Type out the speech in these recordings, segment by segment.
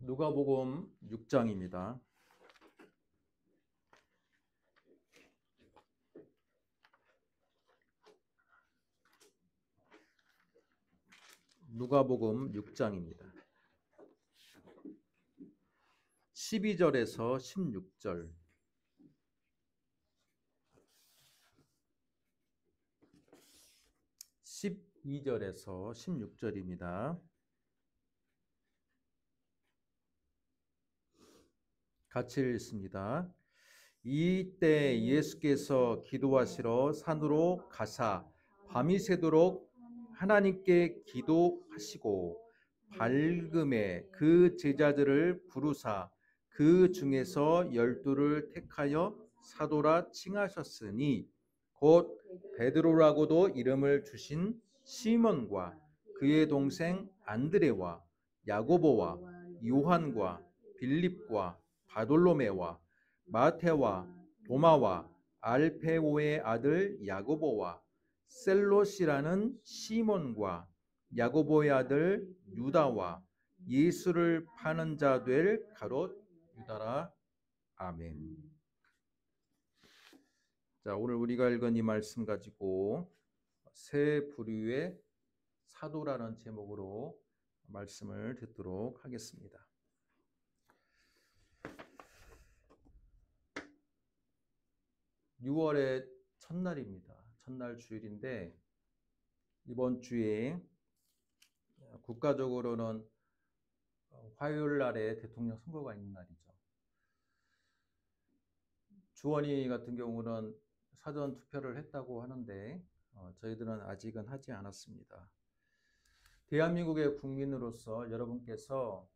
누가복음 6장입니다. 누가복음 6장입니다. 12절에서 16절. 12절에서 16절입니다. 같이 읽습니다. 이때 예수께서 기도하시러 산으로 가사 밤이 새도록 하나님께 기도하시고 밝음에 그 제자들을 부르사 그 중에서 12를 택하여 사도라 칭하셨으니 곧 베드로라고도 이름을 주신 시몬과 그의 동생 안드레와 야고보와 요한과 빌립과 바돌로메와 마테와 도마와 알페오의 아들 야고보와 셀롯이라는 시몬과 야고보의 아들 유다와 예수를 파는 자 될 가롯 유다라. 아멘. 자, 오늘 우리가 읽은 이 말씀 가지고 세 부류의 사도라는 제목으로 말씀을 듣도록 하겠습니다. 6월의 첫날입니다. 첫날 주일인데 이번 주에 국가적으로는 화요일 날에 대통령 선거가 있는 날이죠. 주원이 같은 경우는 사전 투표를 했다고 하는데 저희들은 아직은 하지 않았습니다. 대한민국의 국민으로서 여러분께서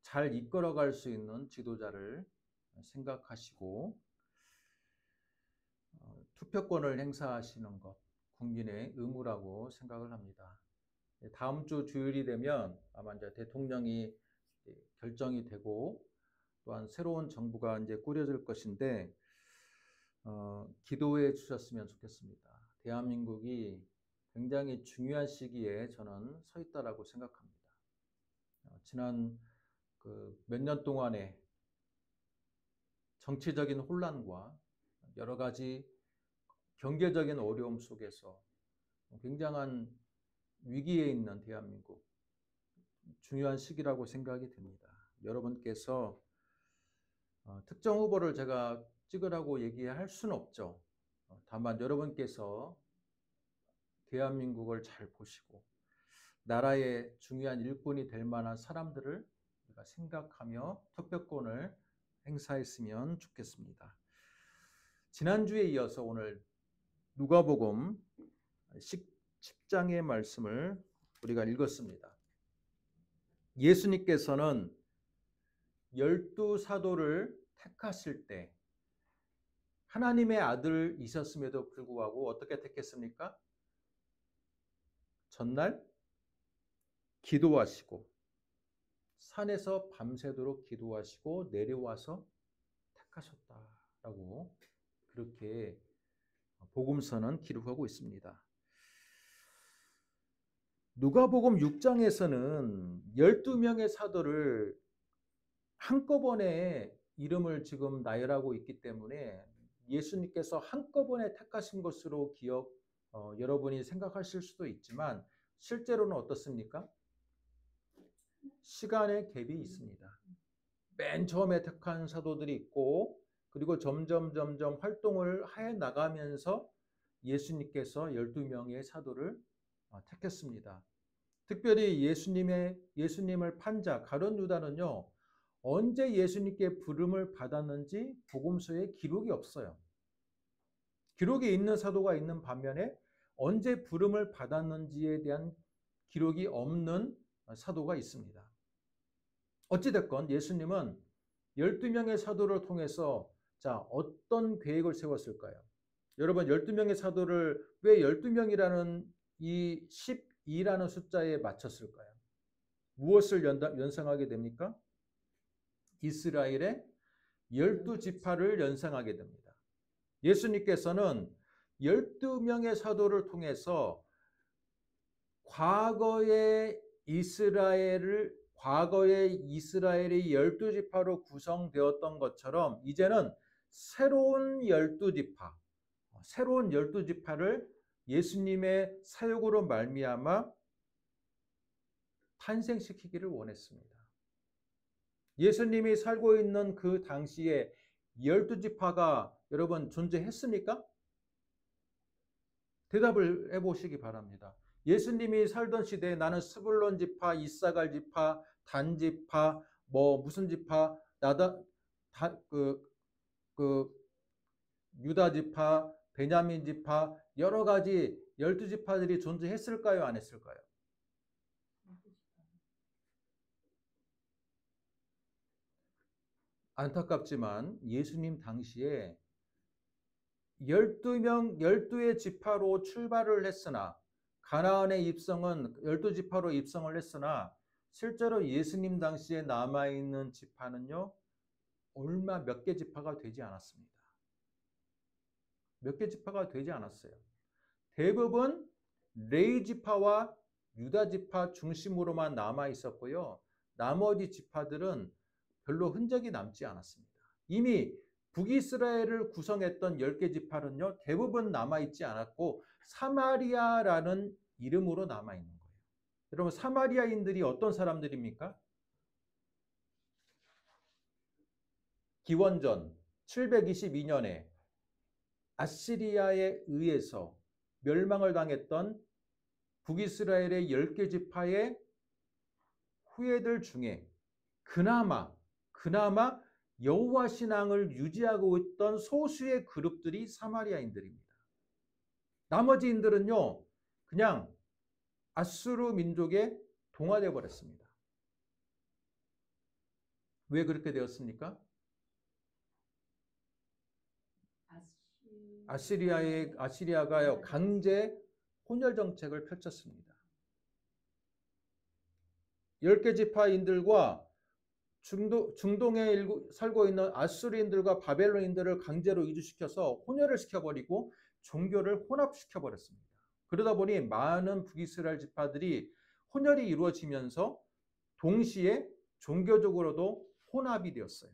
잘 이끌어갈 수 있는 지도자를 생각하시고 투표권을 행사하시는 것 국민의 의무라고 생각을 합니다. 다음 주 주일이 되면 아마 이제 대통령이 결정이 되고 또한 새로운 정부가 이제 꾸려질 것인데 기도해 주셨으면 좋겠습니다. 대한민국이 굉장히 중요한 시기에 저는 서 있다라고 생각합니다. 지난 몇 년 동안의 정치적인 혼란과 여러 가지 경제적인 어려움 속에서 굉장한 위기에 있는 대한민국, 중요한 시기라고 생각이 됩니다. 여러분께서 특정 후보를 제가 찍으라고 얘기할 수는 없죠. 다만 여러분께서 대한민국을 잘 보시고 나라의 중요한 일꾼이 될 만한 사람들을 우리가 생각하며 투표권을 행사했으면 좋겠습니다. 지난주에 이어서 오늘 누가복음 10장의 말씀을 우리가 읽었습니다. 예수님께서는 12사도를 택하실 때 하나님의 아들이셨음에도 불구하고 어떻게 택했습니까? 전날 기도하시고 산에서 밤새도록 기도하시고 내려와서 택하셨다라고 그렇게 복음서는 기록하고 있습니다. 누가복음 6장에서는 12명의 사도를 한꺼번에 이름을 지금 나열하고 있기 때문에 예수님께서 한꺼번에 택하신 것으로 여러분이 생각하실 수도 있지만 실제로는 어떻습니까? 시간의 갭이 있습니다. 맨 처음에 택한 사도들이 있고 그리고 점점 활동을 해 나가면서 예수님께서 12명의 사도를 택했습니다. 특별히 예수님을 판 자 가룟 유다는요, 언제 예수님께 부름을 받았는지 복음서에 기록이 없어요. 기록이 있는 사도가 있는 반면에 언제 부름을 받았는지에 대한 기록이 없는 사도가 있습니다. 어찌됐건 예수님은 12명의 사도를 통해서 어떤 계획을 세웠을까요? 여러분 12명의 사도를 왜 12명이라는 이 12라는 숫자에 맞췄을까요? 무엇을 연상하게 됩니까? 이스라엘의 12지파를 연상하게 됩니다. 예수님께서는 12명의 사도를 통해서 과거에 과거의 이스라엘이 12지파로 구성되었던 것처럼 이제는 새로운 12지파, 새로운 12지파를 예수님의 사역으로 말미암아 탄생시키기를 원했습니다. 예수님이 살고 있는 그 당시에 12지파가 여러분 존재했습니까? 대답을 해보시기 바랍니다. 예수님이 살던 시대에 나는 스불론 지파, 이사갈 지파, 단 지파, 무슨 지파, 유다 지파, 베냐민 지파, 여러 가지 12지파들이 존재했을까요? 안 했을까요? 안타깝지만 예수님 당시에 12의 지파로 출발을 했으나 가나안의 입성은 12지파로 입성을 했으나 실제로 예수님 당시에 남아있는 지파는요, 얼마 몇 개 지파가 되지 않았습니다. 몇 개 지파가 되지 않았어요. 대부분 레위 지파와 유다 지파 중심으로만 남아 있었고요. 나머지 지파들은 별로 흔적이 남지 않았습니다. 이미 북이스라엘을 구성했던 10개 지파는요, 대부분 남아있지 않았고 사마리아라는 이름으로 남아있는 거예요. 여러분, 사마리아인들이 어떤 사람들입니까? 기원전 722년에 아시리아에 의해서 멸망을 당했던 북이스라엘의 10개 지파의 후예들 중에 그나마 여호와 신앙을 유지하고 있던 소수의 그룹들이 사마리아인들입니다. 나머지인들은요, 그냥 아수르 민족에 동화되어 버렸습니다. 왜 그렇게 되었습니까? 아시리아가 강제 혼혈 정책을 펼쳤습니다. 10개 지파인들과 중동에 살고 있는 아수르인들과 바벨론인들을 강제로 이주시켜서 혼혈을 시켜버리고 종교를 혼합시켜버렸습니다. 그러다 보니 많은 북이스라엘 지파들이 혼혈이 이루어지면서 동시에 종교적으로도 혼합이 되었어요.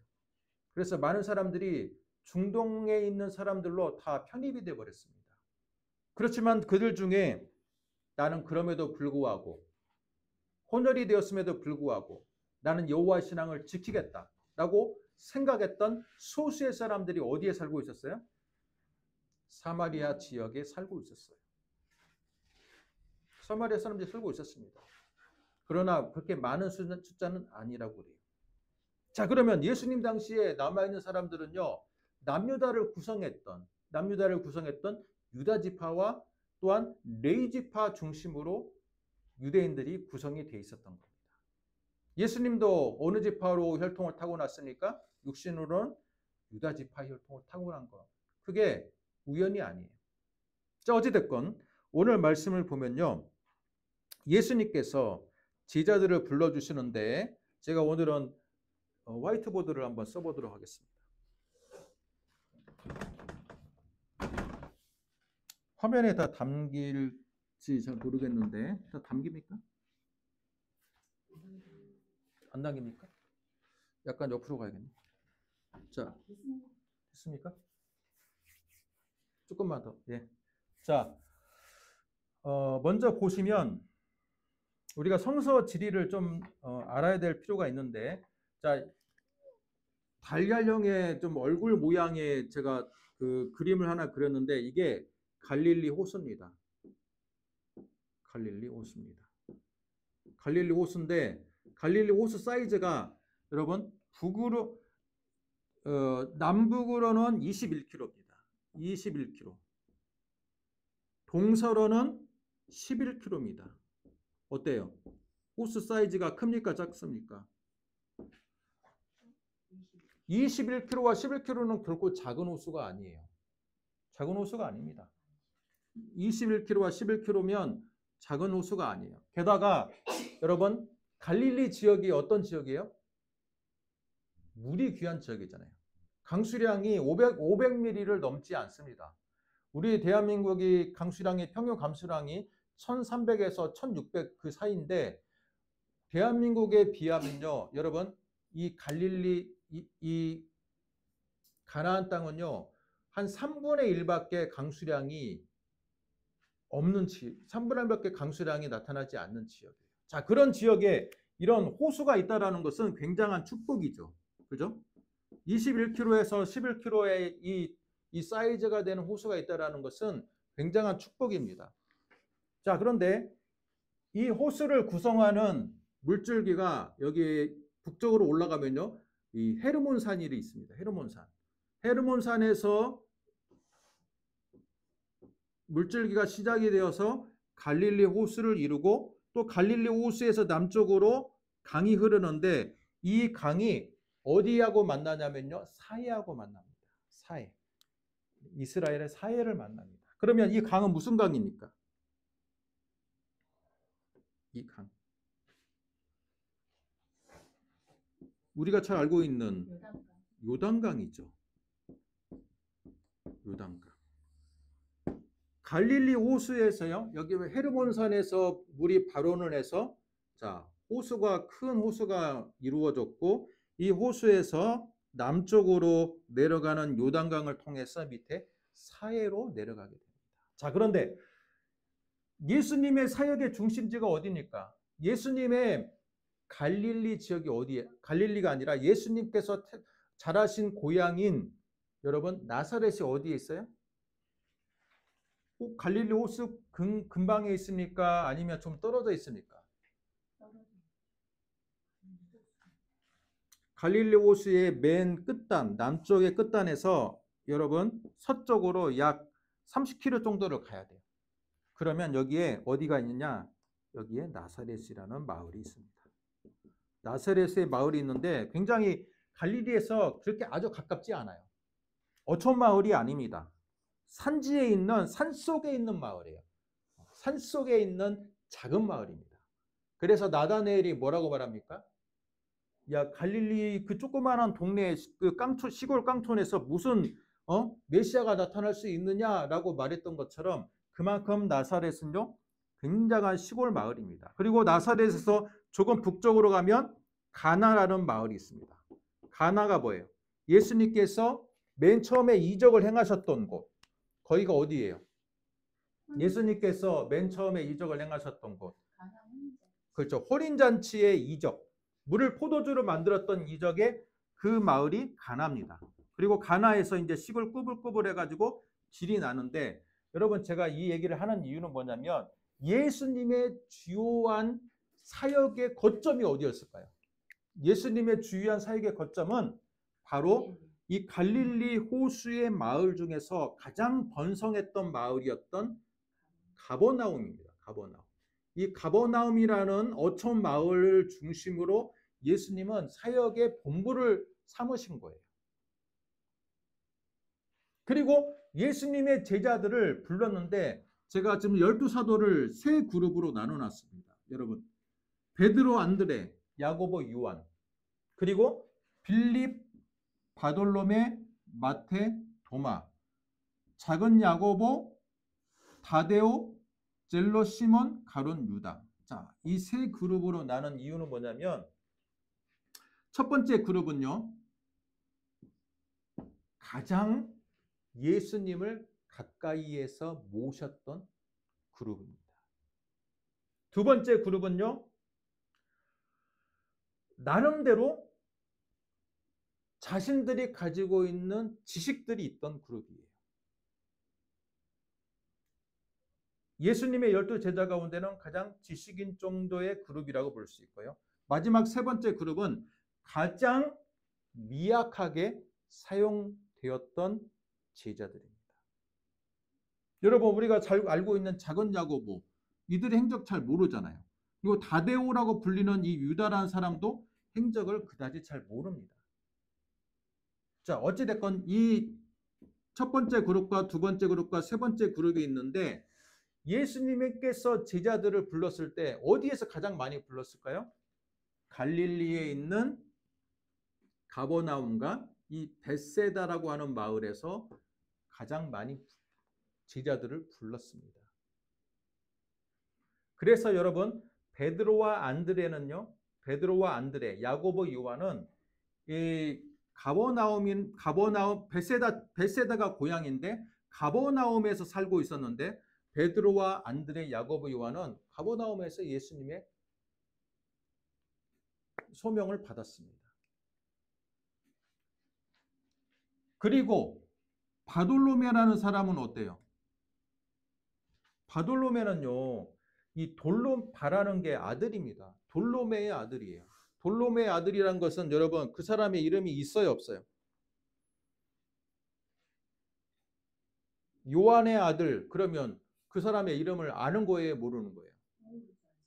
그래서 많은 사람들이 중동에 있는 사람들로 다 편입이 되어버렸습니다. 그렇지만 그들 중에 나는 그럼에도 불구하고 혼혈이 되었음에도 불구하고 나는 여호와 신앙을 지키겠다라고 생각했던 소수의 사람들이 어디에 살고 있었어요? 사마리아 지역에 살고 있었어요. 사마리아 사람들이 살고 있었습니다. 그러나 그렇게 많은 숫자는 아니라고 그래요. 자, 그러면 예수님 당시에 남아있는 사람들은요, 남유다를 구성했던 유다 지파와 또한 레위 지파 중심으로 유대인들이 구성이 돼 있었던 겁니다. 예수님도 어느 지파로 혈통을 타고났으니까 육신으로는 유다 지파 혈통을 타고난 거. 그게 우연이 아니에요. 자, 어찌됐건 오늘 말씀을 보면요, 예수님께서 제자들을 불러주시는데 제가 오늘은 화이트보드를 한번 써보도록 하겠습니다. 화면에 다 담길지 잘 모르겠는데 다 담깁니까? 안 담깁니까? 약간 옆으로 가야겠네. 자, 됐습니까? 조금만 더. 예. 자, 먼저 보시면 우리가 성서 지리를 좀 알아야 될 필요가 있는데, 자, 달걀형의 좀 얼굴 모양의 제가 그 그림을 하나 그렸는데 이게 갈릴리 호수입니다. 갈릴리 호수입니다. 갈릴리 호수인데 갈릴리 호수 사이즈가 여러분 남북으로는 21km입니다. 21km. 동서로는 11km입니다. 어때요? 호수 사이즈가 큽니까? 작습니까? 21km와 11km는 결코 작은 호수가 아니에요. 작은 호수가 아닙니다. 21km와 11km면 작은 호수가 아니에요. 게다가 여러분 갈릴리 지역이 어떤 지역이에요? 물이 귀한 지역이잖아요. 강수량이 500ml를 넘지 않습니다. 우리 대한민국이 강수량이 평균 감수량이 1300에서 1600 그 사이인데 대한민국에 비하면요, 여러분, 이 갈릴리, 이 가나안 땅은요, 한 3분의 1밖에 강수량이 없는 3분의 1밖에 강수량이 나타나지 않는 지역이에요. 자, 그런 지역에 이런 호수가 있다라는 것은 굉장한 축복이죠. 그죠? 21km에서 11km의 이 사이즈가 되는 호수가 있다라는 것은 굉장한 축복입니다. 자, 그런데 이 호수를 구성하는 물줄기가 여기 북쪽으로 올라가면요, 이 헤르몬산이 있습니다. 헤르몬산. 헤르몬산에서 물줄기가 시작이 되어서 갈릴리 호수를 이루고 또 갈릴리 호수에서 남쪽으로 강이 흐르는데 이 강이 어디하고 만나냐면요, 사해하고 만납니다. 사해. 이스라엘의 사해를 만납니다. 그러면 이 강은 무슨 강입니까? 이 강. 우리가 잘 알고 있는 요단강이죠. 요단강. 갈릴리 호수에서요, 여기 헤르몬산에서 물이 발원을 해서, 자, 호수가, 큰 호수가 이루어졌고, 이 호수에서 남쪽으로 내려가는 요단강을 통해서 밑에 사해로 내려가게 됩니다. 자, 그런데 예수님의 사역의 중심지가 어디입니까? 예수님의 갈릴리 지역이 어디에? 갈릴리가 아니라 예수님께서 자라신 고향인, 여러분, 나사렛이 어디에 있어요? 갈릴리 호수 근방에 있습니까? 아니면 좀 떨어져 있습니까? 갈릴리 호수의 맨 끝단, 남쪽의 끝단에서 여러분 서쪽으로 약 30km 정도를 가야 돼요. 그러면 여기에 어디가 있느냐? 여기에 나사렛이라는 마을이 있습니다. 나사렛의 마을이 있는데 굉장히 갈릴리에서 그렇게 아주 가깝지 않아요. 어촌 마을이 아닙니다. 산지에 있는, 산속에 있는 마을이에요. 산속에 있는 작은 마을입니다. 그래서 나다나엘이 뭐라고 말합니까? 야, 갈릴리 그 조그마한 동네 그 시골 깡촌에서 무슨 메시아가 나타날 수 있느냐라고 말했던 것처럼 그만큼 나사렛은요, 굉장한 시골 마을입니다. 그리고 나사렛에서 조금 북쪽으로 가면 가나라는 마을이 있습니다. 가나가 뭐예요? 예수님께서 맨 처음에 이적을 행하셨던 곳. 거기가 어디예요? 예수님께서 맨 처음에 이적을 행하셨던 곳. 그렇죠. 혼인잔치의 이적. 물을 포도주로 만들었던 이적의 그 마을이 가나입니다. 그리고 가나에서 이제 시골 꾸불꾸불 해가지고 질이 나는데, 여러분, 제가 이 얘기를 하는 이유는 뭐냐면 예수님의 주요한 사역의 거점이 어디였을까요? 예수님의 주요한 사역의 거점은 바로 이 갈릴리 호수의 마을 중에서 가장 번성했던 마을이었던 가버나움입니다. 가버나움. 이 가버나움이라는 어촌 마을을 중심으로 예수님은 사역의 본부를 삼으신 거예요. 그리고 예수님의 제자들을 불렀는데 제가 지금 12사도를 세 그룹으로 나눠놨습니다. 여러분, 베드로, 안드레, 야고보, 요한, 그리고 빌립, 바돌로메, 마테, 도마, 작은 야고보, 다데오, 젤로, 시몬, 가룟, 유다. 자, 이 세 그룹으로 나눈 이유는 뭐냐면 첫 번째 그룹은요, 가장 예수님을 가까이에서 모셨던 그룹입니다. 두 번째 그룹은요, 나름대로 자신들이 가지고 있는 지식들이 있던 그룹이에요. 예수님의 12제자 가운데는 가장 지식인 정도의 그룹이라고 볼 수 있고요. 마지막 세 번째 그룹은 가장 미약하게 사용되었던 제자들입니다. 여러분, 우리가 잘 알고 있는 작은 야고보, 이들의 행적 잘 모르잖아요. 그리고 다데오라고 불리는 이 유다라는 사람도 행적을 그다지 잘 모릅니다. 자, 어찌됐건 이 첫 번째 그룹과 두 번째 그룹과 세 번째 그룹이 있는데 예수님께서 제자들을 불렀을 때 어디에서 가장 많이 불렀을까요? 갈릴리에 있는 가버나움과 이 벳세다라고 하는 마을에서 가장 많이 제자들을 불렀습니다. 그래서 여러분, 베드로와 안드레는요, 베드로와 안드레, 야고보, 요한은 이 베세다가 고향인데 가버나움에서 살고 있었는데 베드로와 안드레, 야고보, 요한은 가버나움에서 예수님의 소명을 받았습니다. 그리고 바돌로메라는 사람은 어때요? 바돌로메는요, 이 돌로바라는 게 아들입니다. 돌로메의 아들이에요. 돌로메의 아들이란 것은 여러분 그 사람의 이름이 있어요, 없어요? 요한의 아들, 그러면 그 사람의 이름을 아는 거예요, 모르는 거예요?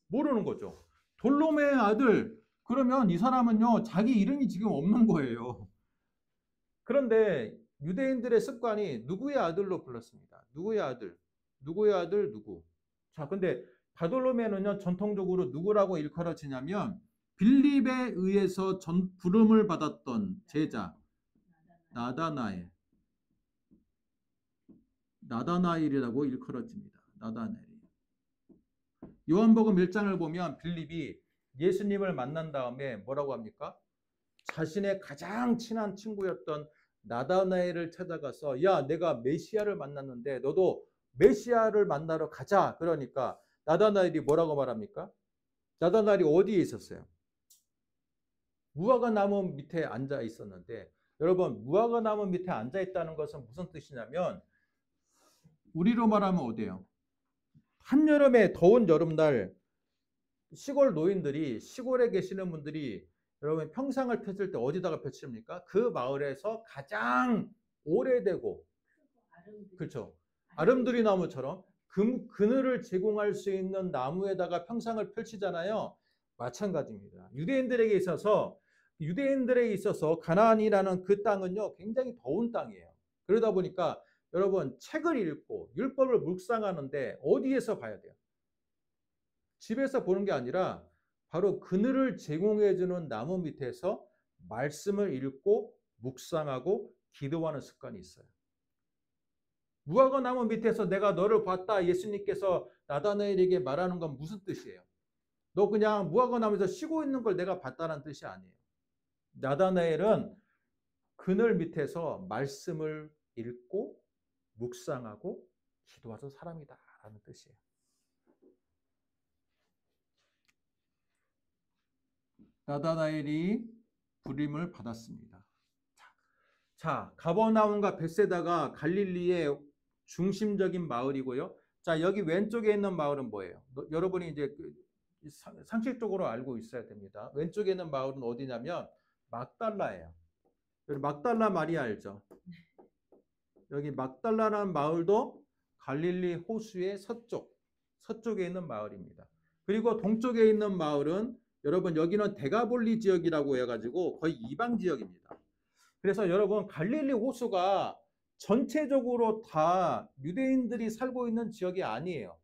모르는 거죠. 돌로메의 아들, 그러면 이 사람은요, 자기 이름이 지금 없는 거예요. 그런데 유대인들의 습관이 누구의 아들로 불렀습니다. 누구의 아들? 누구의 아들? 누구? 자, 근데 바돌로메는요, 전통적으로 누구라고 일컬어지냐면 빌립에 의해서 부름을 받았던 제자 나다나엘이라고 일컬어집니다. 나다나엘. 요한복음 1장을 보면 빌립이 예수님을 만난 다음에 뭐라고 합니까? 자신의 가장 친한 친구였던 나다나엘을 찾아가서 야, 내가 메시아를 만났는데 너도 메시아를 만나러 가자. 그러니까 나다나엘이 뭐라고 말합니까? 나다나엘이 어디에 있었어요? 무화과 나무 밑에 앉아 있었는데, 여러분 무화과 나무 밑에 앉아 있다는 것은 무슨 뜻이냐면 우리로 말하면 어디예요? 한여름에 더운 여름날 시골 노인들이, 시골에 계시는 분들이 여러분 평상을 펼칠 때 어디다가 펼칩니까? 그 마을에서 가장 오래되고, 그렇죠, 아름드리 나무처럼 그늘을 제공할 수 있는 나무에다가 평상을 펼치잖아요. 마찬가지입니다. 유대인들에게 있어서 가나안이라는 그 땅은요, 굉장히 더운 땅이에요. 그러다 보니까 여러분 책을 읽고 율법을 묵상하는데 어디에서 봐야 돼요? 집에서 보는 게 아니라 바로 그늘을 제공해주는 나무 밑에서 말씀을 읽고 묵상하고 기도하는 습관이 있어요. 무화과 나무 밑에서 내가 너를 봤다, 예수님께서 나다나엘에게 말하는 건 무슨 뜻이에요? 너 그냥 무화과 나무에서 쉬고 있는 걸 내가 봤다는 뜻이 아니에요. 나다나엘은 그늘 밑에서 말씀을 읽고 묵상하고 기도하던 사람이다라는 뜻이에요. 나다나엘이 부름을 받았습니다. 자, 가버나움과 벳세다가 갈릴리의 중심적인 마을이고요. 자, 여기 왼쪽에 있는 마을은 뭐예요? 여러분이 이제 상식적으로 알고 있어야 됩니다. 왼쪽에 있는 마을은 어디냐면 막달라예요. 막달라 마리아 알죠? 여기 막달라라는 마을도 갈릴리 호수의 서쪽에 있는 마을입니다. 그리고 동쪽에 있는 마을은 여러분 여기는 데가볼리 지역이라고 해가지고 거의 이방 지역입니다. 그래서 여러분 갈릴리 호수가 전체적으로 다 유대인들이 살고 있는 지역이 아니에요.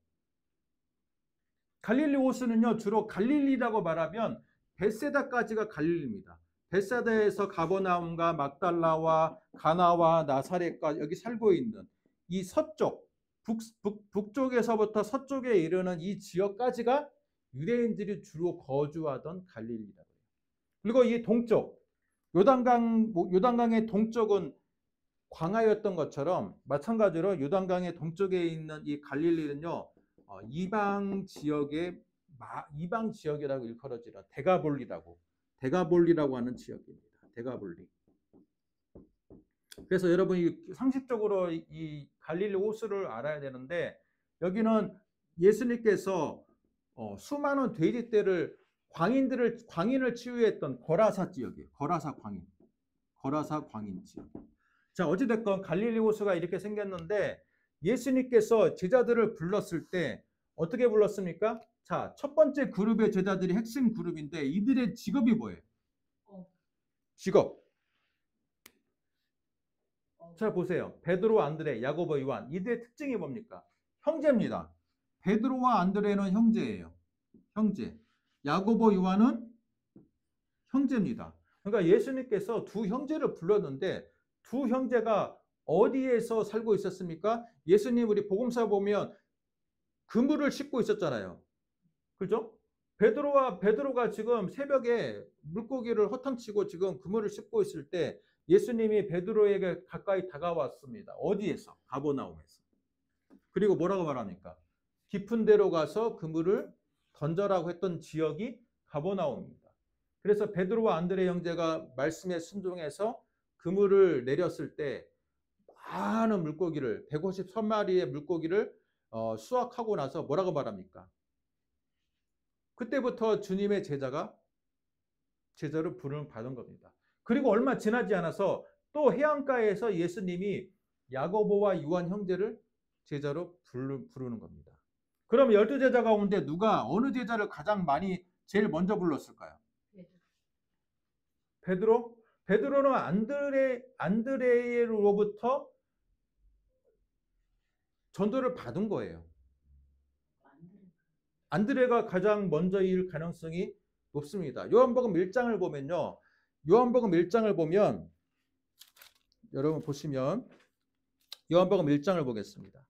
갈릴리 호수는요, 주로 갈릴리라고 말하면 벳세다까지가 갈릴리입니다. 벳세다에서 가버나움과 막달라와 가나와 나사렛과 여기 살고 있는 이 서쪽, 북쪽에서부터 서쪽에 이르는 이 지역까지가 유대인들이 주로 거주하던 갈릴리라고 해요. 그리고 이 동쪽, 요단강의 동쪽은 광야였던 것처럼 마찬가지로 요단강의 동쪽에 있는 이 갈릴리는요, 이방 지역이라고 일컬어지는 데가볼리라고 하는 지역입니다. 데가볼리. 그래서 여러분이 상식적으로 이 갈릴리 호수를 알아야 되는데, 여기는 예수님께서 수많은 돼지떼를 광인을 치유했던 거라사 지역이에요. 거라사 광인 지역. 자, 어찌됐건 갈릴리 호수가 이렇게 생겼는데 예수님께서 제자들을 불렀을 때 어떻게 불렀습니까? 자, 첫 번째 그룹의 제자들이 핵심 그룹인데 이들의 직업이 뭐예요? 직업. 자, 보세요. 베드로, 안드레, 야고보, 요한. 이들의 특징이 뭡니까? 형제입니다. 베드로와 안드레는 형제예요. 형제. 야고보, 요한은 형제입니다. 그러니까 예수님께서 두 형제를 불렀는데 두 형제가 어디에서 살고 있었습니까? 예수님 우리 복음서 보면 그물을 싣고 있었잖아요. 그죠? 베드로가 지금 새벽에 물고기를 허탕치고 지금 그물을 씻고 있을 때 예수님이 베드로에게 가까이 다가왔습니다. 어디에서? 가버나움에서. 그리고 뭐라고 말합니까? 깊은 데로 가서 그물을 던져라고 했던 지역이 가버나움입니다. 그래서 베드로와 안드레 형제가 말씀에 순종해서 그물을 내렸을 때 많은 물고기를 153마리의 물고기를 수확하고 나서 뭐라고 말합니까? 그때부터 주님의 제자로 부름을 받은 겁니다. 그리고 얼마 지나지 않아서 또 해안가에서 예수님이 야고보와 요한 형제를 제자로 부르는 겁니다. 그럼 12제자 가운데 누가 어느 제자를 가장 많이 제일 먼저 불렀을까요? 베드로? 베드로는 안드레로부터 전도를 받은 거예요. 안드레가 가장 먼저일 가능성이 높습니다. 요한복음 1장을 보면요. 요한복음 1장을 보면 여러분 보시면 요한복음 1장을 보겠습니다.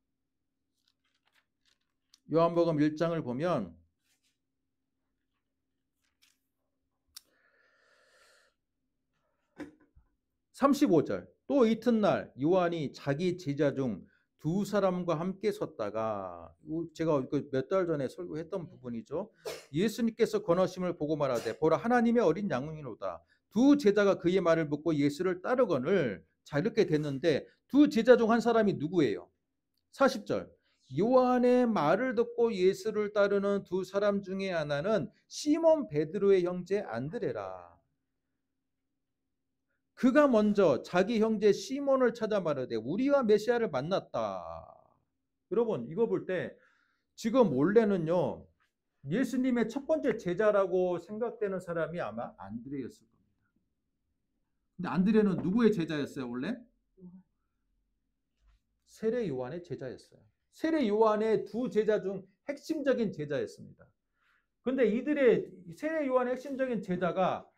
요한복음 1장을 보면 35절 또 이튿날 요한이 자기 제자 중 두 사람과 함께 섰다가 제가 몇 달 전에 설교했던 부분이죠. 예수님께서 권하심을 보고 말하되 보라 하나님의 어린 양이로다. 두 제자가 그의 말을 묻고 예수를 따르거늘. 자 이렇게 됐는데 두 제자 중 한 사람이 누구예요? 40절 요한의 말을 듣고 예수를 따르는 두 사람 중에 하나는 시몬 베드로의 형제 안드레라. 그가 먼저 자기 형제 시몬을 찾아 말하되 우리가 메시아를 만났다. 여러분 이거 볼 때 지금 원래는요 예수님의 첫 번째 제자라고 생각되는 사람이 아마 안드레였을 겁니다. 근데 안드레는 누구의 제자였어요 원래? 세례 요한의 제자였어요. 세례 요한의 두 제자 중 핵심적인 제자였습니다. 근데 이들의 세례 요한의 핵심적인 제자가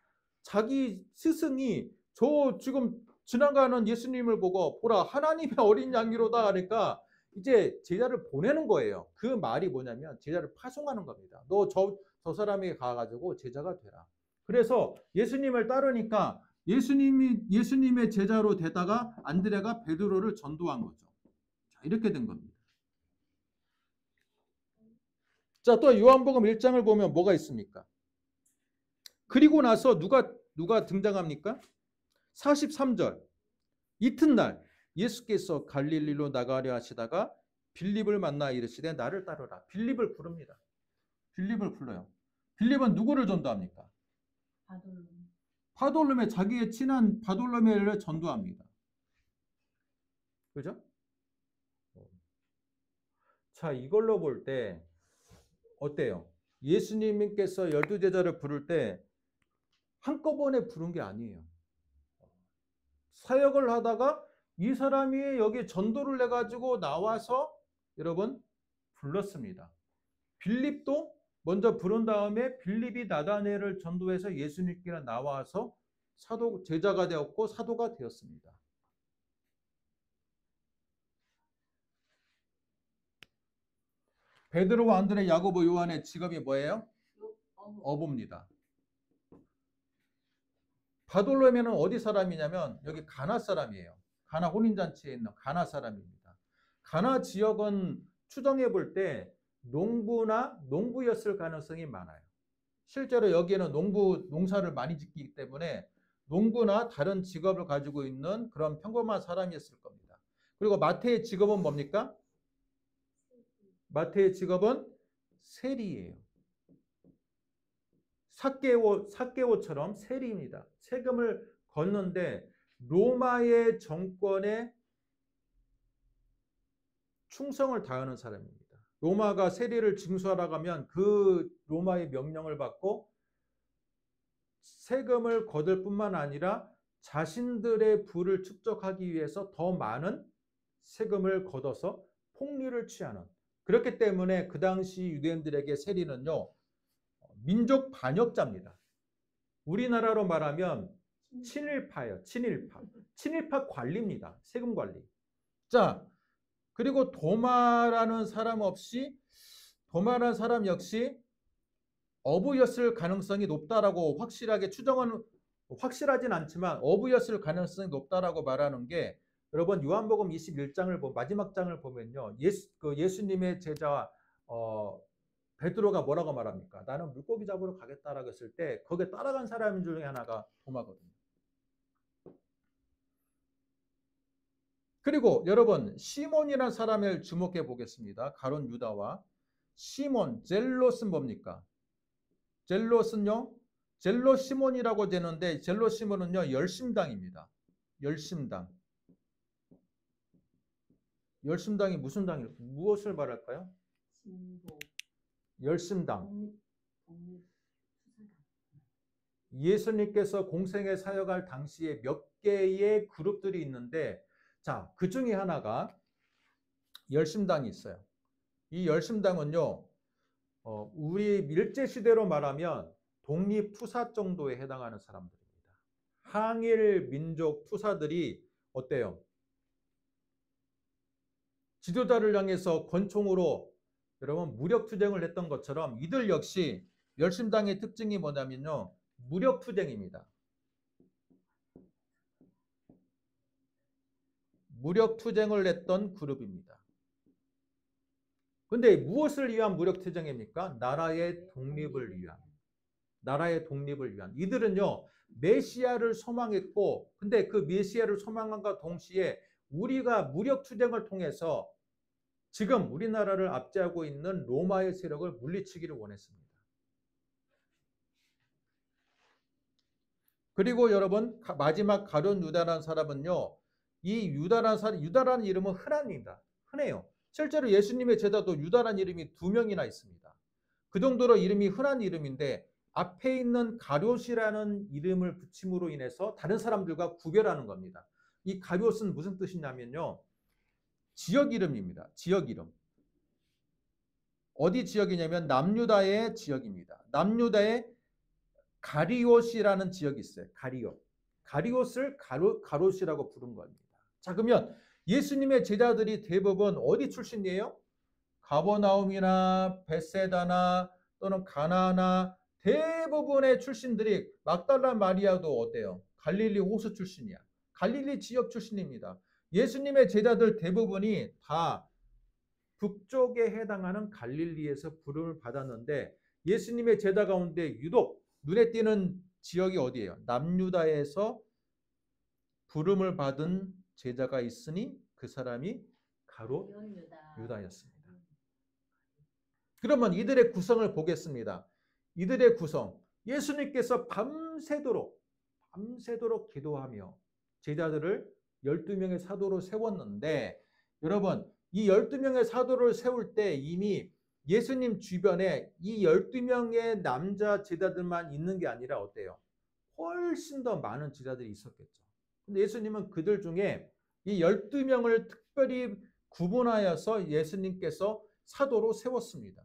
자기 스승이 저 지금 지나가는 예수님을 보고 보라 하나님의 어린 양이로다 하니까 이제 제자를 보내는 거예요. 그 말이 뭐냐면 제자를 파송하는 겁니다. 너 저 사람에게 가가지고 제자가 되라. 그래서 예수님을 따르니까 예수님의 제자로 되다가 안드레가 베드로를 전도한 거죠. 자, 이렇게 된 겁니다. 자, 또 요한복음 1장을 보면 뭐가 있습니까? 그리고 나서 누가 등장합니까? 43절 이튿날 예수께서 갈릴리로 나가려 하시다가 빌립을 만나 이르시되 나를 따르라. 빌립을 부릅니다. 빌립을 불러요. 빌립은 누구를 전도합니까? 바돌로메 자기의 친한 바돌로메를 전도합니다. 그죠? 자 이걸로 볼 때 어때요? 예수님께서 12제자를 부를 때 한꺼번에 부른 게 아니에요. 사역을 하다가 이 사람이 여기 전도를 해가지고 나와서 여러분 불렀습니다. 빌립도 먼저 부른 다음에 빌립이 나다나엘을 전도해서 예수님께 나와서 제자가 되었고 사도가 되었습니다. 베드로와 안드레, 야고보, 요한의 직업이 뭐예요? 어부입니다. 바돌로메는 어디 사람이냐면 여기 가나 사람이에요. 가나 혼인잔치에 있는 가나 사람입니다. 가나 지역은 추정해 볼 때 농부였을 가능성이 많아요. 실제로 여기에는 농사를 많이 짓기 때문에 농부나 다른 직업을 가지고 있는 그런 평범한 사람이었을 겁니다. 그리고 마태의 직업은 뭡니까? 마태의 직업은 세리예요. 삭개오처럼 세리입니다. 세금을 걷는데 로마의 정권에 충성을 다하는 사람입니다. 로마가 세리를 징수하러 가면 그 로마의 명령을 받고 세금을 거둘 뿐만 아니라 자신들의 부를 축적하기 위해서 더 많은 세금을 걷어서 폭리를 취하는, 그렇기 때문에 그 당시 유대인들에게 세리는요 민족 반역자입니다. 우리나라로 말하면 친일파예요. 친일파 관리입니다. 세금 관리. 자, 그리고 도마라는 사람 역시 어부였을 가능성이 높다라고 확실하게 추정은 확실하진 않지만 어부였을 가능성이 높다라고 말하는 게 여러분 요한복음 21장을 마지막 장을 보면요. 예수님의 제자 베드로가 뭐라고 말합니까? 나는 물고기 잡으러 가겠다라고 했을 때 거기에 따라간 사람 중에 하나가 도마거든요. 그리고 여러분 시몬이라는 사람을 주목해 보겠습니다. 가룟 유다와 시몬, 젤롯은 뭡니까? 젤롯은요. 젤롯 시몬이라고 되는데 젤롯 시몬은요. 열심당입니다. 열심당. 열심당이 무슨 당일까요? 무엇을 말할까요? 진보. 열심당. 예수님께서 공생에 사역할 당시에 몇 개의 그룹들이 있는데 자, 그 중에 하나가 열심당이 있어요. 이 열심당은요. 우리 일제시대로 말하면 독립투사 정도에 해당하는 사람들입니다. 항일 민족 투사들이 어때요? 지도자를 향해서 권총으로 여러분 무력투쟁을 했던 것처럼 이들 역시 열심당의 특징이 뭐냐면요. 무력투쟁입니다. 무력투쟁을 했던 그룹입니다. 근데 무엇을 위한 무력투쟁입니까? 나라의 독립을 위한. 나라의 독립을 위한. 이들은요. 메시아를 소망했고 근데 그 메시아를 소망함과 동시에 우리가 무력투쟁을 통해서 지금 우리나라를 압제하고 있는 로마의 세력을 물리치기를 원했습니다. 그리고 여러분 마지막 가룟 유다라는 사람은요. 이 유다라는 이름은 흔합니다. 흔해요. 실제로 예수님의 제자도 유다라는 이름이 2명이나 있습니다. 그 정도로 이름이 흔한 이름인데 앞에 있는 가룟이라는 이름을 붙임으로 인해서 다른 사람들과 구별하는 겁니다. 이 가룟은 무슨 뜻이냐면요. 지역 이름입니다. 지역 이름. 어디 지역이냐면 남유다의 지역입니다. 남유다의 가리옷이라는 지역이 있어요. 가리옷. 가리옷을 가롯이라고 부른 겁니다. 자, 그러면 예수님의 제자들이 대부분 어디 출신이에요? 가버나움이나 베세다나 또는 가나나 대부분의 출신들이 막달라 마리아도 어때요? 갈릴리 호수 출신이야. 갈릴리 지역 출신입니다. 예수님의 제자들 대부분이 다 북쪽에 해당하는 갈릴리에서 부름을 받았는데 예수님의 제자 가운데 유독 눈에 띄는 지역이 어디예요? 남유다에서 부름을 받은 제자가 있으니 그 사람이 가롯 유다였습니다. 그러면 이들의 구성을 보겠습니다. 이들의 구성. 예수님께서 밤새도록 기도하며 제자들을 12명의 사도로 세웠는데 여러분 이 12명의 사도를 세울 때 이미 예수님 주변에 이 12명의 남자 제자들만 있는 게 아니라 어때요? 훨씬 더 많은 제자들이 있었겠죠. 근데 예수님은 그들 중에 이 12명을 특별히 구분하여서 예수님께서 사도로 세웠습니다.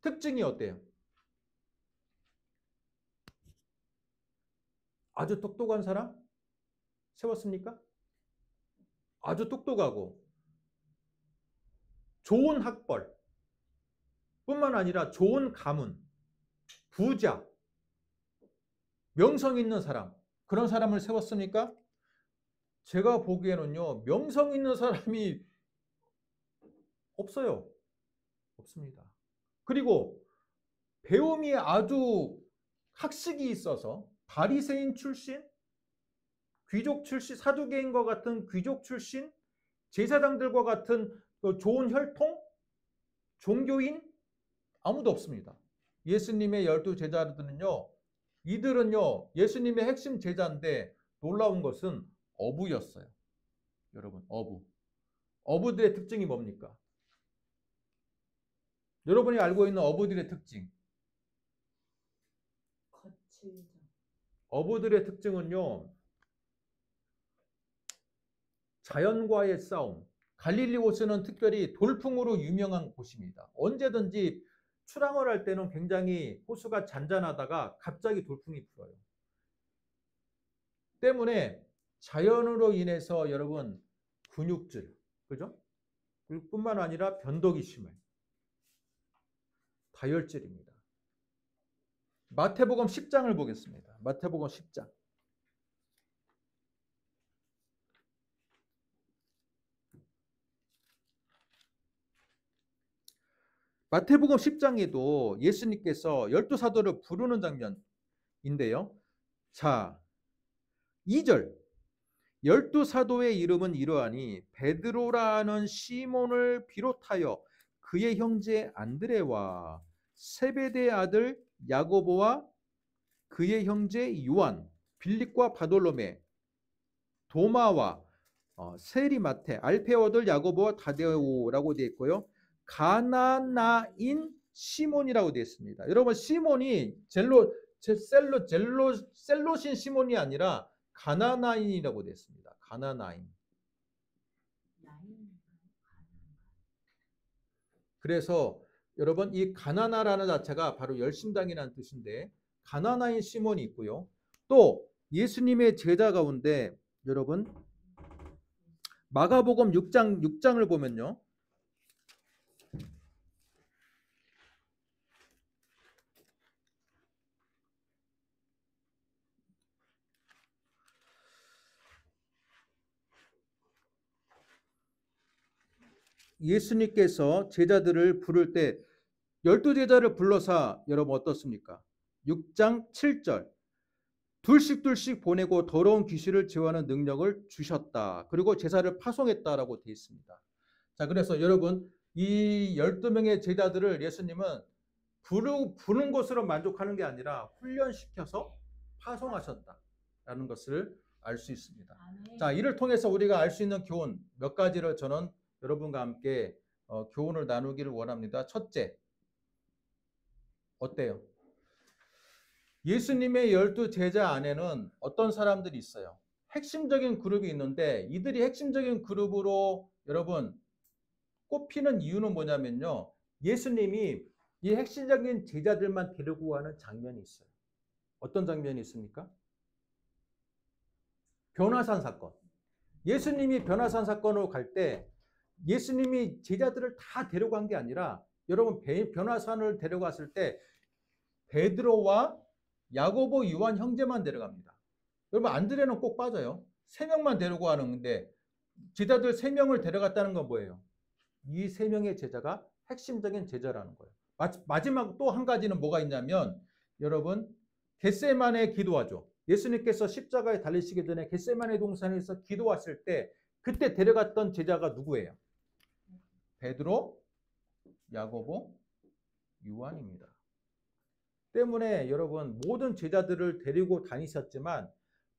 특징이 어때요? 아주 똑똑한 사람? 세웠습니까? 아주 똑똑하고 좋은 학벌 뿐만 아니라 좋은 가문, 부자, 명성 있는 사람 그런 사람을 세웠습니까? 제가 보기에는요. 명성 있는 사람이 없어요. 없습니다. 그리고 배움이 아주 학식이 있어서 바리새인 출신, 귀족 출신, 사두개인과 같은 귀족 출신, 제사장들과 같은 좋은 혈통, 종교인 아무도 없습니다. 예수님의 12 제자들은요. 이들은요. 예수님의 핵심 제자인데 놀라운 것은 어부였어요. 여러분 어부. 어부들의 특징이 뭡니까? 여러분이 알고 있는 어부들의 특징. 어부들의 특징은요. 자연과의 싸움. 갈릴리 호수는 특별히 돌풍으로 유명한 곳입니다. 언제든지 출항을 할 때는 굉장히 호수가 잔잔하다가 갑자기 돌풍이 불어요. 때문에 자연으로 인해서 여러분 근육질, 그죠? 뿐만 아니라 변덕이 심해요. 다혈질입니다. 마태복음 10장을 보겠습니다. 마태복음 10장. 마태복음 10장에도 예수님께서 12사도를 부르는 장면인데요. 자, 2절. 12사도의 이름은 이러하니 베드로라는 시몬을 비롯하여 그의 형제 안드레와 세베대의 아들 야고보와 그의 형제 요한, 빌립과 바돌로메, 도마와 세리마테, 알페오 아들 야고보와 다데오라고 되어 있고요. 가나나인 시몬이라고 되어 있습니다. 여러분, 시몬이 셀로신 시몬이 아니라 가나나인이라고 되어 있습니다. 가나나인. 그래서 여러분, 이 가나나라는 자체가 바로 열심당이라는 뜻인데 가나나인 시몬이 있고요. 또 예수님의 제자 가운데 여러분 마가복음 6장을 보면요. 예수님께서 제자들을 부를 때 12제자를 불러서 여러분 어떻습니까? 6장 7절. 둘씩 보내고 더러운 귀신을 제어하는 능력을 주셨다. 그리고 제사를 파송했다라고 되어 있습니다. 자, 그래서 여러분 이 12명의 제자들을 예수님은 부른 것으로 만족하는 게 아니라 훈련시켜서 파송하셨다라는 것을 알 수 있습니다. 자, 이를 통해서 우리가 알 수 있는 교훈 몇 가지를 저는 여러분과 함께 교훈을 나누기를 원합니다. 첫째, 어때요? 예수님의 12제자 안에는 어떤 사람들이 있어요? 핵심적인 그룹이 있는데 이들이 핵심적인 그룹으로 여러분 꼽히는 이유는 뭐냐면요. 예수님이 이 핵심적인 제자들만 데리고 가는 장면이 있어요. 어떤 장면이 있습니까? 변화산 사건. 예수님이 변화산 사건으로 갈 때 예수님이 제자들을 다 데려간 게 아니라 여러분 변화산을 데려갔을 때 베드로와 야고보, 요한 형제만 데려갑니다. 여러분 안드레는 꼭 빠져요. 3명만 데리고 가는데 제자들 3명을 데려갔다는 건 뭐예요? 이 3명의 제자가 핵심적인 제자라는 거예요. 마지막 또 한 가지는 뭐가 있냐면 여러분 겟세마네 기도하죠. 예수님께서 십자가에 달리시기 전에 겟세마네 동산에서 기도하실 때 그때 데려갔던 제자가 누구예요? 베드로, 야고보, 요한입니다. 때문에 여러분 모든 제자들을 데리고 다니셨지만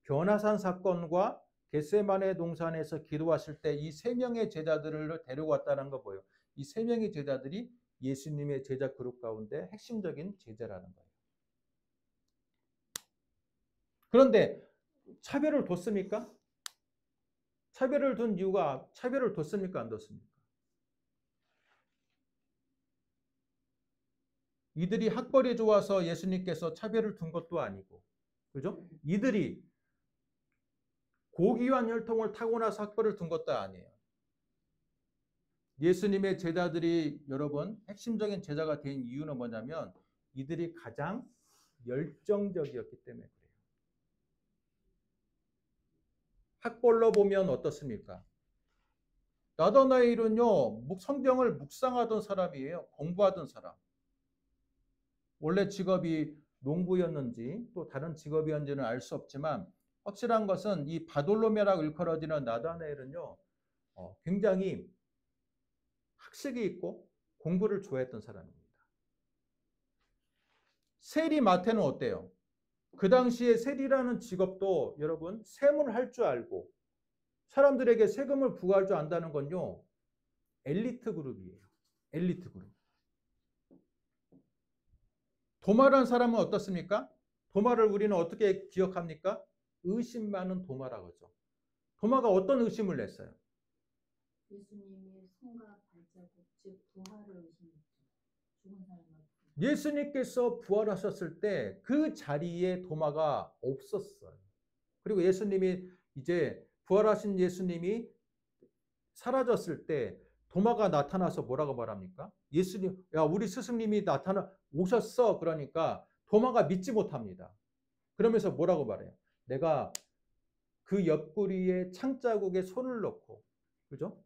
변화산 사건과 겟세마네 동산에서 기도하실 때 이 3명의 제자들을 데리고 왔다는 거 보여요. 이 3명의 제자들이 예수님의 제자 그룹 가운데 핵심적인 제자라는 거예요. 그런데 차별을 뒀습니까? 차별을 둔 이유가 차별을 뒀습니까? 안 뒀습니까? 이들이 학벌이 좋아서 예수님께서 차별을 둔 것도 아니고, 그죠? 이들이 고귀한 혈통을 타고나서 학벌을 둔 것도 아니에요. 예수님의 제자들이 여러분 핵심적인 제자가 된 이유는 뭐냐면 이들이 가장 열정적이었기 때문에 그래요. 학벌로 보면 어떻습니까? 나다나엘은요 성경을 묵상하던 사람이에요. 공부하던 사람. 원래 직업이 농부였는지 또 다른 직업이었는지는 알 수 없지만 확실한 것은 이 바돌로메라고 일컬어지는 나다나엘은요 굉장히 학식이 있고 공부를 좋아했던 사람입니다. 세리 마태는 어때요? 그 당시에 세리라는 직업도 여러분 세문을 할 줄 알고 사람들에게 세금을 부과할 줄 안다는 건요 엘리트 그룹이에요. 엘리트 그룹. 도마라는 사람은 어떻습니까? 도마를 우리는 어떻게 기억합니까? 의심 많은 도마라고 하죠. 도마가 어떤 의심을 냈어요? 예수님의 손과 발자국, 즉 부활을 의심했죠. 죽은 사람을. 예수님께서 부활하셨을 때 그 자리에 도마가 없었어요. 그리고 예수님이 이제 부활하신 예수님이 사라졌을 때 도마가 나타나서 뭐라고 말합니까? 예수님, 야 우리 스승님이 오셨어. 그러니까 도마가 믿지 못합니다. 그러면서 뭐라고 말해요? 내가 그 옆구리에 창자국에 손을 넣고, 그죠?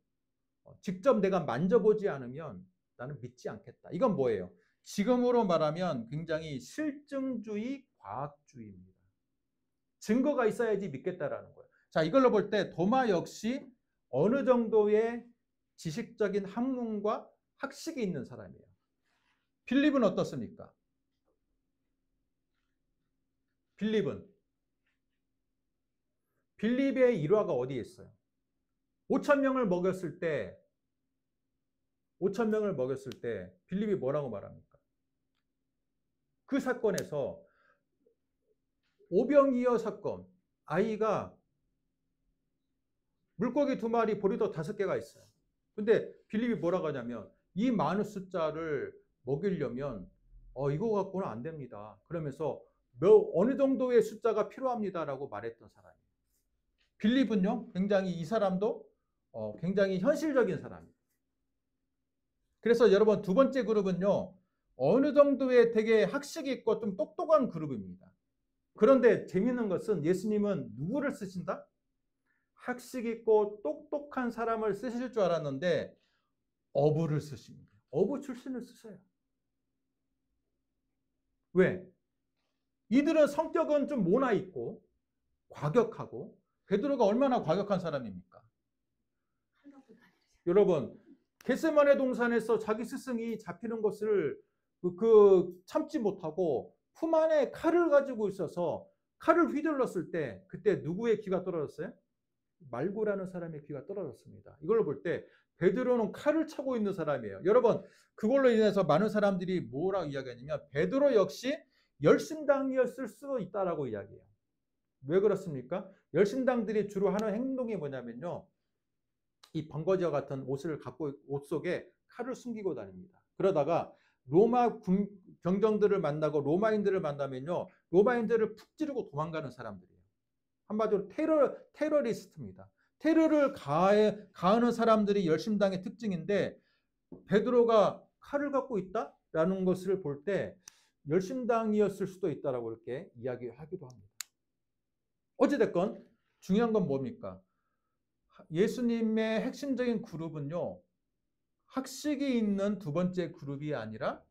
직접 내가 만져보지 않으면 나는 믿지 않겠다. 이건 뭐예요? 지금으로 말하면 굉장히 실증주의, 과학주의입니다. 증거가 있어야지 믿겠다라는 거예요. 자, 이걸로 볼 때 도마 역시 어느 정도의 지식적인 학문과 학식이 있는 사람이에요. 빌립은 어떻습니까? 빌립의 일화가 어디에 있어요? 5천 명을 먹였을 때 빌립이 뭐라고 말합니까? 그 사건에서 오병이어 사건, 아이가 물고기 2마리, 보리도 5개가 있어요. 근데 빌립이 뭐라고 하냐면 이 많은 숫자를 먹이려면 이거 갖고는 안 됩니다. 그러면서 어느 정도의 숫자가 필요합니다라고 말했던 사람이에요. 빌립은요, 굉장히 이 사람도 굉장히 현실적인 사람이에요. 그래서 여러분 두 번째 그룹은요, 어느 정도의 되게 학식이 있고 좀 똑똑한 그룹입니다. 그런데 재미있는 것은 예수님은 누구를 쓰신다? 학식 있고 똑똑한 사람을 쓰실 줄 알았는데 어부를 쓰십니다. 어부 출신을 쓰세요. 왜? 이들은 성격은 좀 모나 있고 과격하고, 베드로가 얼마나 과격한 사람입니까? 여러분, 겟세마네 동산에서 자기 스승이 잡히는 것을 참지 못하고 품 안에 칼을 가지고 있어서 칼을 휘둘렀을 때 그때 누구의 귀가 떨어졌어요? 말고라는 사람의 귀가 떨어졌습니다. 이걸로 볼 때 베드로는 칼을 차고 있는 사람이에요. 여러분, 그걸로 인해서 많은 사람들이 뭐라고 이야기하냐면 베드로 역시 열심당이었을 수도 있다라고 이야기해요. 왜 그렇습니까? 열심당들이 주로 하는 행동이 뭐냐면요, 이 번거지와 같은 옷을 갖고 옷 속에 칼을 숨기고 다닙니다. 그러다가 로마 병정들을 만나고 로마인들을 만나면요, 로마인들을 푹 찌르고 도망가는 사람들이에요. 한마디로 테러리스트입니다. 테러를 가하는 사람들이 열심당의 특징인데, 베드로가 칼을 갖고 있다라는 것을 볼 때 열심당이었을 수도 있다라고 이렇게 이야기하기도 합니다. 어찌됐건 중요한 건 뭡니까? 예수님의 핵심적인 그룹은요, 학식이 있는 두 번째 그룹이 아니라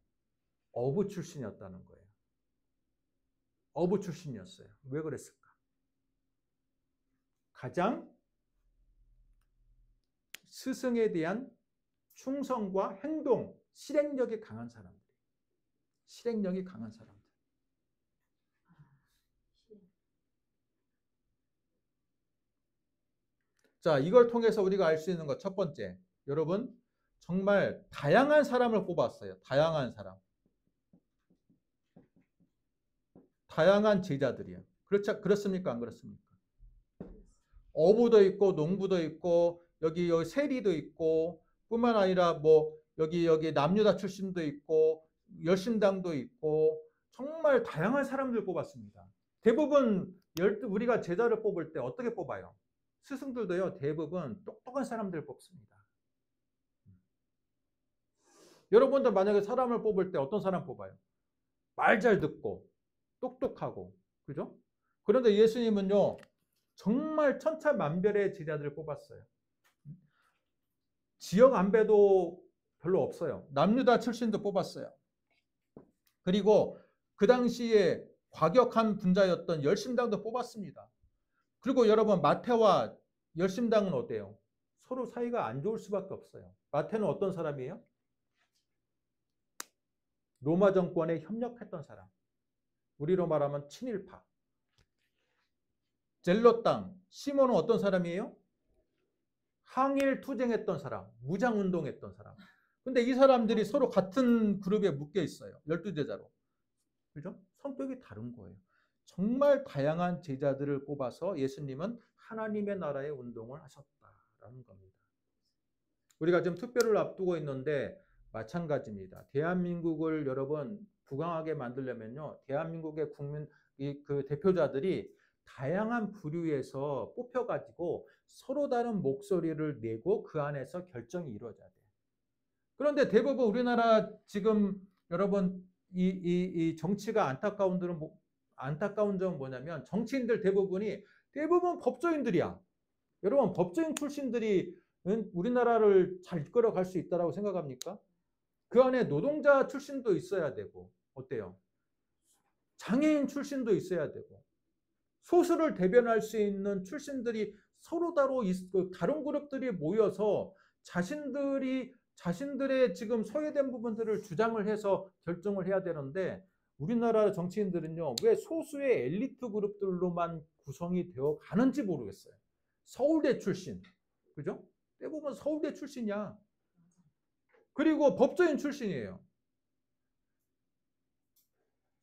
어부 출신이었다는 거예요. 어부 출신이었어요. 왜 그랬을까? 가장 스승에 대한 충성과 행동, 실행력이 강한 사람들. 실행력이 강한 사람들. 자, 이걸 통해서 우리가 알 수 있는 것 첫 번째. 여러분, 정말 다양한 사람을 뽑았어요. 다양한 사람. 다양한 제자들이요. 그렇습니까? 안 그렇습니까? 어부도 있고 농부도 있고 여기 세리도 있고 뿐만 아니라 뭐 여기 남유다 출신도 있고 열심당도 있고 정말 다양한 사람들 뽑았습니다. 대부분 우리가 제자를 뽑을 때 어떻게 뽑아요? 스승들도요, 대부분 똑똑한 사람들 뽑습니다. 여러분도 만약에 사람을 뽑을 때 어떤 사람 뽑아요? 말 잘 듣고 똑똑하고, 그죠? 그런데 예수님은요, 정말 천차만별의 제자들을 뽑았어요. 지역 안배도 별로 없어요. 남유다 출신도 뽑았어요. 그리고 그 당시에 과격한 분자였던 열심당도 뽑았습니다. 그리고 여러분, 마태와 열심당은 어때요? 서로 사이가 안 좋을 수밖에 없어요. 마태는 어떤 사람이에요? 로마 정권에 협력했던 사람. 우리로 말하면 친일파. 젤롯당 시몬은 어떤 사람이에요? 항일 투쟁했던 사람, 무장운동했던 사람. 근데 이 사람들이 서로 같은 그룹에 묶여 있어요. 12제자로. 그죠? 성격이 다른 거예요. 정말 다양한 제자들을 뽑아서 예수님은 하나님의 나라의 운동을 하셨다라는 겁니다. 우리가 지금 투표를 앞두고 있는데 마찬가지입니다. 대한민국을 여러분 부강하게 만들려면요, 대한민국의 국민 그 대표자들이 다양한 부류에서 뽑혀가지고 서로 다른 목소리를 내고 그 안에서 결정이 이루어져야 돼요. 그런데 대부분 우리나라 지금 여러분 이 정치가 안타까운 점은 뭐냐면 정치인들 대부분 법조인들이야. 여러분 법조인 출신들이 우리나라를 잘 이끌어갈 수 있다라고 생각합니까? 그 안에 노동자 출신도 있어야 되고 어때요? 장애인 출신도 있어야 되고 소수를 대변할 수 있는 출신들이 서로 다른 그룹들이 모여서 자신들의 지금 소외된 부분들을 주장을 해서 결정을 해야 되는데 우리나라 정치인들은요, 왜 소수의 엘리트 그룹들로만 구성이 되어 가는지 모르겠어요. 서울대 출신, 그죠? 대부분 서울대 출신이야. 그리고 법조인 출신이에요.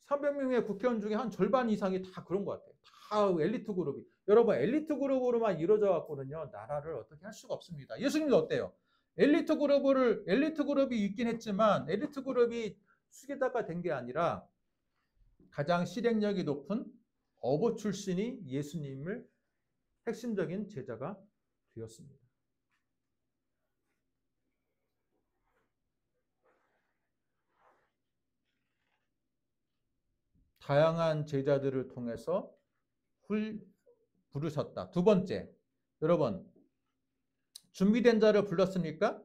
300명의 국회의원 중에 한 절반 이상이 다 그런 것 같아요. 다 엘리트 그룹이. 여러분, 엘리트 그룹으로만 이루어져 갖고는요, 나라를 어떻게 할 수가 없습니다. 예수님도 어때요? 엘리트 그룹이 있긴 했지만, 엘리트 그룹이 수기다가 된 게 아니라, 가장 실행력이 높은 어부 출신이 예수님을 핵심적인 제자가 되었습니다. 다양한 제자들을 통해서 부르셨다. 두 번째, 여러분 준비된 자를 불렀습니까?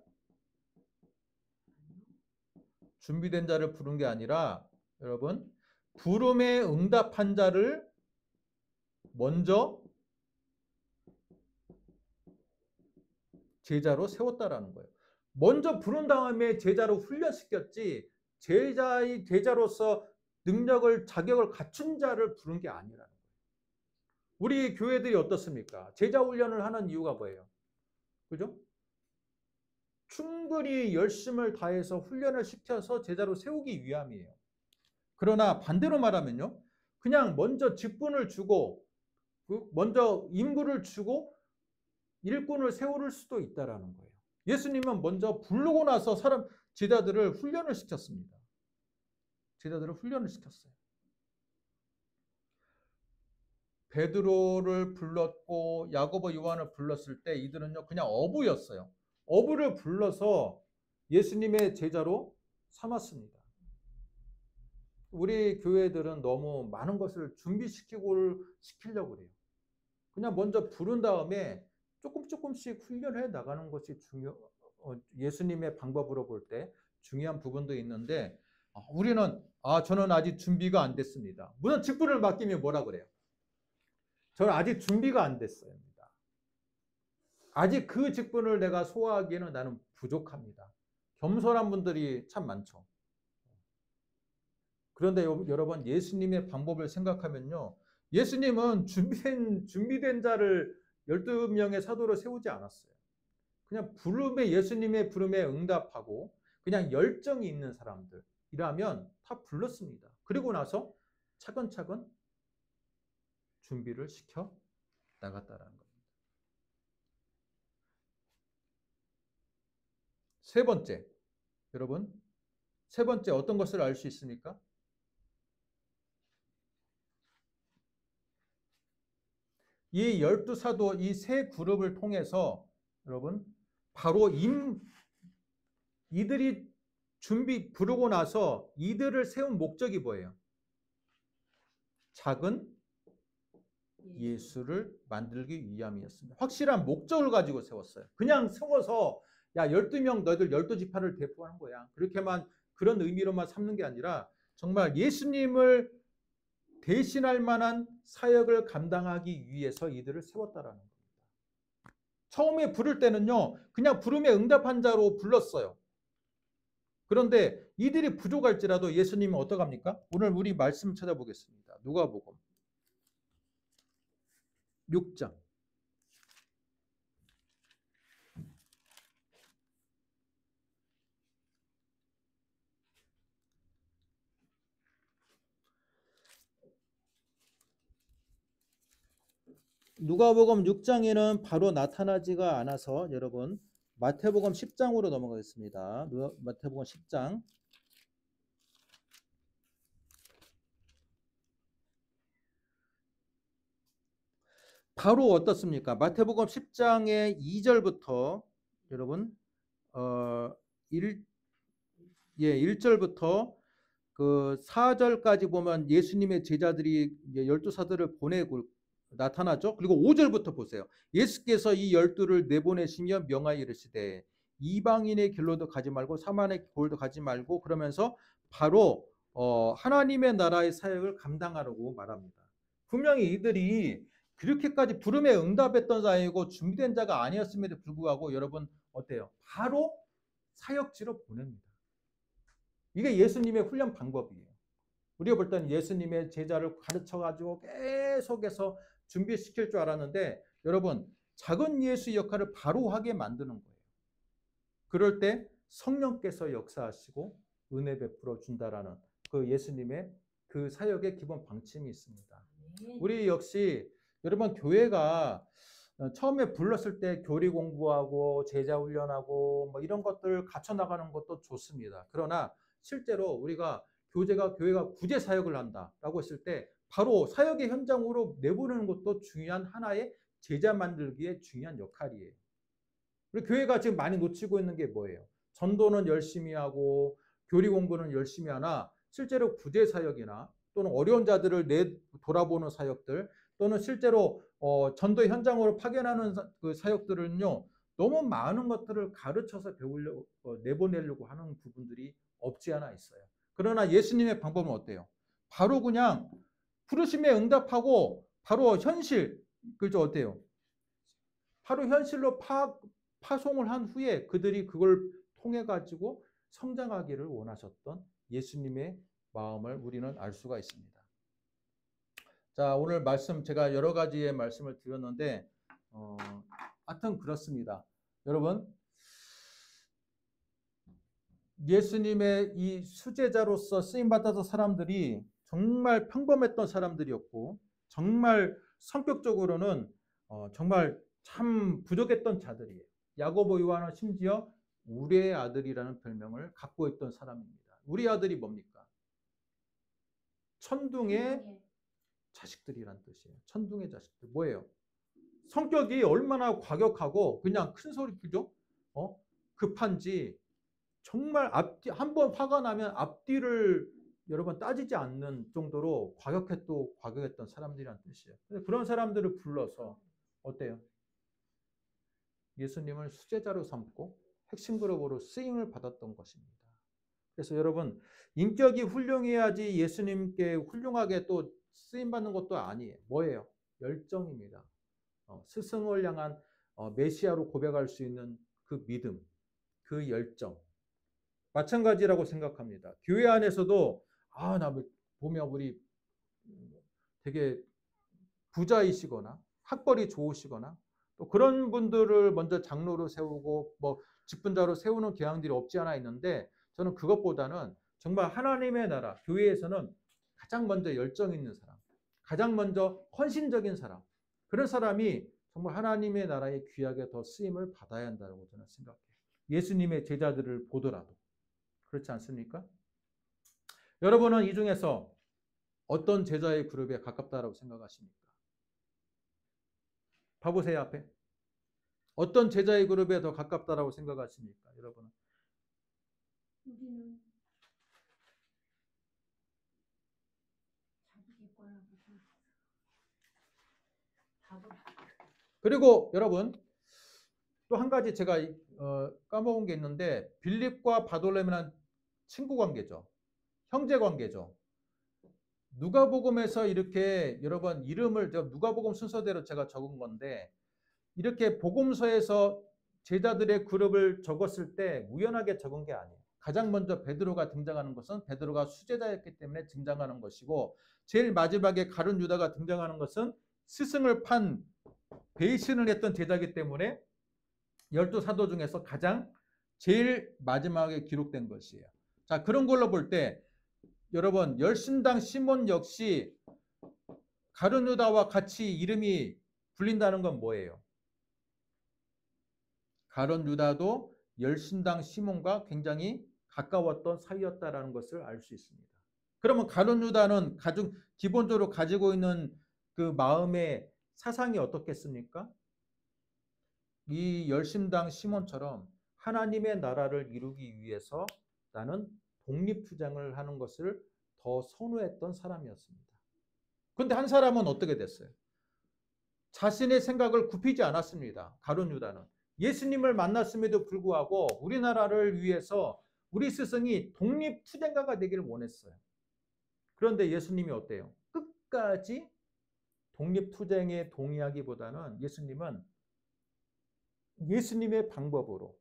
준비된 자를 부른 게 아니라 여러분 부름에 응답한 자를 먼저 제자로 세웠다라는 거예요. 먼저 부른 다음에 제자로 훈련시켰지 제자로서 능력을 자격을 갖춘 자를 부른 게 아니라는 거예요. 우리 교회들이 어떻습니까? 제자 훈련을 하는 이유가 뭐예요? 그죠? 충분히 열심을 다해서 훈련을 시켜서 제자로 세우기 위함이에요. 그러나 반대로 말하면요, 그냥 먼저 직분을 주고 먼저 임무를 주고 일꾼을 세울 수도 있다라는 거예요. 예수님은 먼저 부르고 나서 제자들을 훈련을 시켰습니다. 제자들을 훈련을 시켰어요. 베드로를 불렀고 야고보, 요한을 불렀을 때 이들은요 그냥 어부였어요. 어부를 불러서 예수님의 제자로 삼았습니다. 우리 교회들은 너무 많은 것을 시키려고 그래요. 그냥 먼저 부른 다음에 조금씩 훈련해 나가는 것이 예수님의 방법으로 볼 때 중요한 부분도 있는데 저는 아직 준비가 안 됐습니다. 무슨 직분을 맡기면 뭐라 그래요? 저는 아직 준비가 안 됐어요. 아직 그 직분을 내가 소화하기에는 나는 부족합니다. 겸손한 분들이 참 많죠. 그런데 여러분 예수님의 방법을 생각하면요. 예수님은 준비된 자를 12명의 사도로 세우지 않았어요. 그냥 예수님의 부름에 응답하고 그냥 열정이 있는 사람들이라면 다 불렀습니다. 그리고 나서 차근차근 준비를 시켜 나갔다라는 겁니다. 세 번째, 여러분, 세 번째 어떤 것을 알 수 있습니까? 이 12사도 이 세 그룹을 통해서 여러분 바로 이들이 부르고 나서 이들을 세운 목적이 뭐예요? 작은 예수를 만들기 위함이었습니다. 확실한 목적을 가지고 세웠어요. 그냥 세워서 야 12명 너희들 12지파를 대표하는 거야. 그런 의미로만 삼는 게 아니라 정말 예수님을 대신할 만한 사역을 감당하기 위해서 이들을 세웠다라는 겁니다. 처음에 부를 때는요. 그냥 부름에 응답한 자로 불렀어요. 그런데 이들이 부족할지라도 예수님은 어떡합니까? 오늘 우리 말씀 찾아보겠습니다. 누가복음 6장. 누가복음 6장에는 바로 나타나지가 않아서 여러분 마태복음 10장으로 넘어가겠습니다. 마태복음 10장. 바로 어떻습니까? 마태복음 10장의 2절부터 여러분 1절부터 그 4절까지 보면 예수님의 제자들이 이제 12사도를 보내고 나타나죠. 그리고 5절부터 보세요. 예수께서 이 12를 내보내시며 명하여 이르시되 이방인의 길로도 가지 말고 사마리아의 길로도 가지 말고 그러면서 바로 하나님의 나라의 사역을 감당하라고 말합니다. 분명히 이들이 그렇게까지 부름에 응답했던 자이고 준비된 자가 아니었음에도 불구하고 여러분 어때요? 바로 사역지로 보냅니다. 이게 예수님의 훈련 방법이에요. 우리가 볼 때는 예수님의 제자를 가르쳐가지고 계속해서 준비시킬 줄 알았는데 여러분 작은 예수 역할을 바로 하게 만드는 거예요. 그럴 때 성령께서 역사하시고 은혜 베풀어 준다라는 그 예수님의 그 사역의 기본 방침이 있습니다. 우리 역시 여러분 교회가 처음에 불렀을 때 교리 공부하고 제자 훈련하고 뭐 이런 것들 갖춰 나가는 것도 좋습니다. 그러나 실제로 우리가 교회가 구제 사역을 한다라고 했을 때 바로 사역의 현장으로 내보내는 것도 중요한 하나의 제자 만들기의 중요한 역할이에요. 우리 교회가 지금 많이 놓치고 있는 게 뭐예요? 전도는 열심히 하고 교리 공부는 열심히 하나 실제로 구제 사역이나 또는 어려운 자들을 돌아보는 사역들 또는 실제로 전도 현장으로 파견하는 그 사역들은요 너무 많은 것들을 가르쳐서 내보내려고 하는 부분들이 없지 않아 있어요. 그러나 예수님의 방법은 어때요? 바로 그냥 부르심에 응답하고 바로 현실 그죠 어때요? 바로 현실로 파송을 한 후에 그들이 그걸 통해 가지고 성장하기를 원하셨던 예수님의 마음을 우리는 알 수가 있습니다. 자, 오늘 말씀 제가 여러 가지의 말씀을 드렸는데 하여튼 그렇습니다. 여러분 예수님의 이 수제자로서 쓰임받았던 사람들이 정말 평범했던 사람들이었고 정말 성격적으로는 정말 참 부족했던 자들이에요. 야고보 요한은 심지어 우리의 아들이라는 별명을 갖고 있던 사람입니다. 우리 아들이 뭡니까? 천둥의 자식들이란 뜻이에요. 천둥의 자식들. 뭐예요? 성격이 얼마나 과격하고 그냥 큰 소리 그죠? 급한지 정말 한번 화가 나면 앞뒤를 여러분 따지지 않는 정도로 과격했던 사람들이란 뜻이에요. 그런 사람들을 불러서 어때요? 예수님을 수제자로 삼고 핵심 그룹으로 쓰임을 받았던 것입니다. 그래서 여러분 인격이 훌륭해야지 예수님께 훌륭하게 또 쓰임받는 것도 아니에요. 뭐예요? 열정입니다. 스승을 향한 메시아로 고백할 수 있는 그 믿음, 그 열정. 마찬가지라고 생각합니다. 교회 안에서도 나 보면 우리 되게 부자이시거나 학벌이 좋으시거나 또 그런 분들을 먼저 장로로 세우고 뭐 직분자로 세우는 경향들이 없지 않아 있는데 저는 그것보다는 정말 하나님의 나라 교회에서는 가장 먼저 열정 있는 사람, 가장 먼저 헌신적인 사람 그런 사람이 정말 하나님의 나라에 귀하게 더 쓰임을 받아야 한다고 저는 생각해요. 예수님의 제자들을 보더라도 그렇지 않습니까? 여러분은 이 중에서 어떤 제자의 그룹에 가깝다라고 생각하십니까? 봐보세요 앞에. 어떤 제자의 그룹에 더 가깝다라고 생각하십니까? 여러분은. 우리는 자기 객관하고 답을 그리고 여러분 또 한 가지 제가 까먹은 게 있는데 빌립과 바돌레미는 친구 관계죠. 형제 관계죠. 누가복음에서 이렇게 여러분 이름을 누가복음 순서대로 제가 적은 건데 이렇게 복음서에서 제자들의 그룹을 적었을 때 우연하게 적은 게 아니에요. 가장 먼저 베드로가 등장하는 것은 베드로가 수제자였기 때문에 등장하는 것이고 제일 마지막에 가룟 유다가 등장하는 것은 스승을 판 배신을 했던 제자이기 때문에 12사도 중에서 가장 제일 마지막에 기록된 것이에요. 자, 그런 걸로 볼 때 여러분 열심당 시몬 역시 가룟 유다와 같이 이름이 불린다는 건 뭐예요? 가룟 유다도 열심당 시몬과 굉장히 가까웠던 사이였다라는 것을 알 수 있습니다. 그러면 가룟 유다는 기본적으로 가지고 있는 그 마음의 사상이 어떻겠습니까? 이 열심당 시몬처럼 하나님의 나라를 이루기 위해서 나는 독립투쟁을 하는 것을 더 선호했던 사람이었습니다. 그런데 한 사람은 어떻게 됐어요? 자신의 생각을 굽히지 않았습니다. 가룟 유다는. 예수님을 만났음에도 불구하고 우리나라를 위해서 우리 스승이 독립투쟁가가 되기를 원했어요. 그런데 예수님이 어때요? 끝까지 독립투쟁에 동의하기보다는 예수님은 예수님의 방법으로,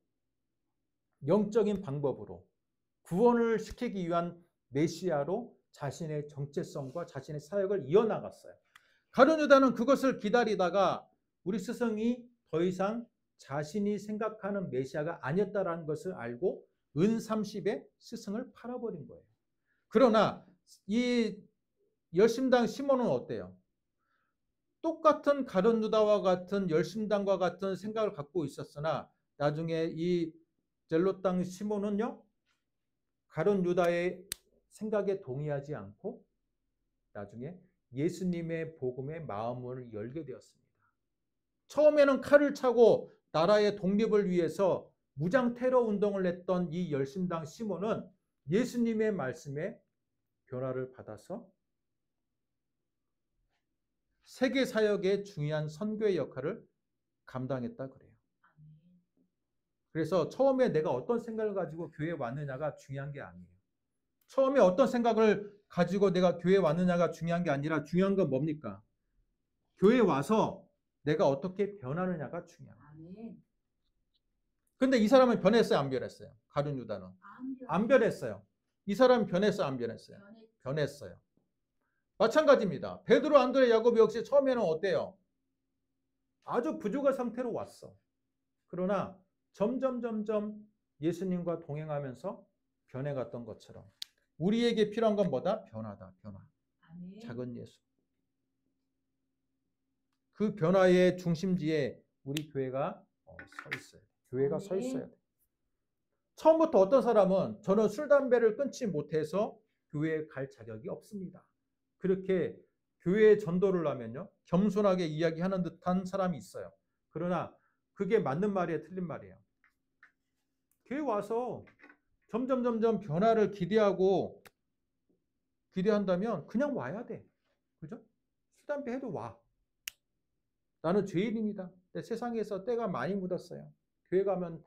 영적인 방법으로 구원을 시키기 위한 메시아로 자신의 정체성과 자신의 사역을 이어나갔어요. 가룟 유다는 그것을 기다리다가 우리 스승이 더 이상 자신이 생각하는 메시아가 아니었다라는 것을 알고 은 30에 스승을 팔아버린 거예요. 그러나 이 열심당 시몬은 어때요? 똑같은 가룟 유다와 같은 열심당과 같은 생각을 갖고 있었으나 나중에 이 젤롯당 시몬은요, 가룟 유다의 생각에 동의하지 않고 나중에 예수님의 복음에 마음을 열게 되었습니다. 처음에는 칼을 차고 나라의 독립을 위해서 무장 테러 운동을 했던 이 열심당 시몬은 예수님의 말씀에 변화를 받아서 세계 사역의 중요한 선교의 역할을 감당했다 그래요. 그래서 처음에 내가 어떤 생각을 가지고 교회에 왔느냐가 중요한 게 아니에요. 처음에 어떤 생각을 가지고 내가 교회에 왔느냐가 중요한 게 아니라 중요한 건 뭡니까? 교회에 와서 내가 어떻게 변하느냐가 중요합니다. 근데 이 사람은 변했어요, 안 변했어요? 가룟 유다는 안 변했어요. 이 사람은 변했어요, 안 변했어요? 변했어요. 마찬가지입니다. 베드로, 안드레, 야고보 역시 처음에는 어때요? 아주 부족한 상태로 왔어. 그러나 점점 예수님과 동행하면서 변해갔던 것처럼 우리에게 필요한 건 뭐다? 변화다. 변화. 아멘. 작은 예수. 그 변화의 중심지에 우리 교회가 서 있어야 돼. 교회가 서 있어야 돼. 처음부터 어떤 사람은 저는 술, 담배를 끊지 못해서 교회에 갈 자격이 없습니다. 그렇게 교회에 전도를 하면요, 겸손하게 이야기하는 듯한 사람이 있어요. 그러나 그게 맞는 말이에요, 틀린 말이에요? 교회 와서 점점 변화를 기대한다면 그냥 와야 돼. 그죠? 술, 담배 해도 와. 나는 죄인입니다. 세상에서 때가 많이 묻었어요. 교회 가면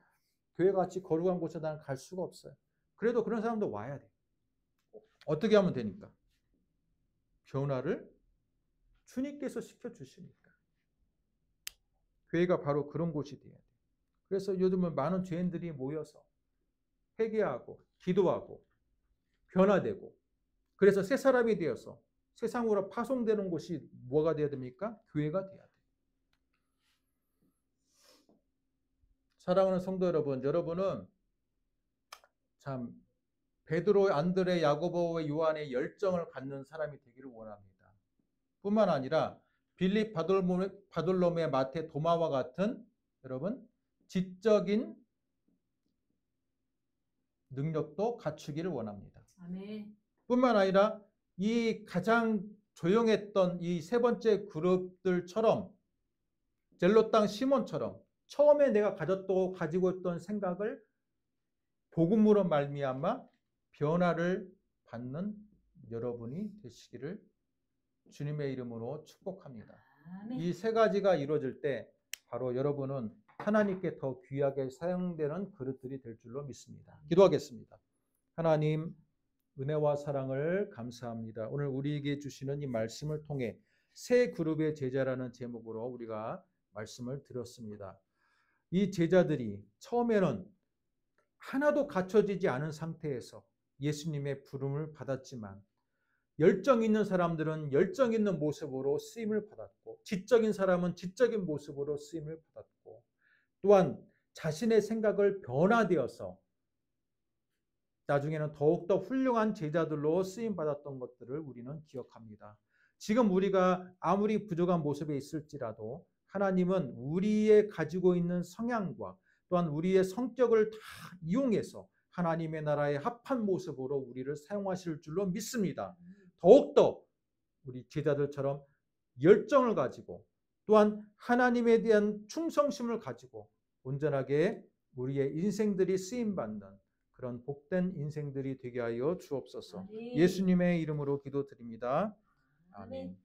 교회 같이 거룩한 곳에 나는 갈 수가 없어요. 그래도 그런 사람도 와야 돼. 어떻게 하면 되니까? 변화를 주님께서 시켜주시니까. 교회가 바로 그런 곳이 돼야 돼. 그래서 요즘은 많은 죄인들이 모여서 회개하고 기도하고 변화되고 그래서 새 사람이 되어서 세상으로 파송되는 곳이 뭐가 돼야 됩니까? 교회가 돼야 돼. 사랑하는 성도 여러분, 여러분은 참 베드로, 안드레, 야고보와 요한의 열정을 갖는 사람이 되기를 원합니다. 뿐만 아니라 빌립, 바돌로메, 마테, 도마와 같은 여러분 지적인 능력도 갖추기를 원합니다. 아멘. 뿐만 아니라 이 가장 조용했던 이 세 번째 그룹들처럼 젤롯당 시몬처럼 처음에 내가 가지고 있던 생각을 복음으로 말미암아 변화를 받는 여러분이 되시기를 주님의 이름으로 축복합니다. 이 세 가지가 이루어질 때 바로 여러분은 하나님께 더 귀하게 사용되는 그릇들이 될 줄로 믿습니다. 기도하겠습니다. 하나님, 은혜와 사랑을 감사합니다. 오늘 우리에게 주시는 이 말씀을 통해 새 그룹의 제자라는 제목으로 우리가 말씀을 들었습니다. 이 제자들이 처음에는 하나도 갖춰지지 않은 상태에서 예수님의 부름을 받았지만 열정 있는 사람들은 열정 있는 모습으로 쓰임을 받았고 지적인 사람은 지적인 모습으로 쓰임을 받았고 또한 자신의 생각을 변화되어서 나중에는 더욱더 훌륭한 제자들로 쓰임받았던 것들을 우리는 기억합니다. 지금 우리가 아무리 부족한 모습에 있을지라도 하나님은 우리의 가지고 있는 성향과 또한 우리의 성격을 다 이용해서 하나님의 나라에 합한 모습으로 우리를 사용하실 줄로 믿습니다. 더욱더 우리 제자들처럼 열정을 가지고 또한 하나님에 대한 충성심을 가지고 온전하게 우리의 인생들이 쓰임받는 그런 복된 인생들이 되게 하여 주옵소서. 아멘. 예수님의 이름으로 기도드립니다. 아멘. 아멘.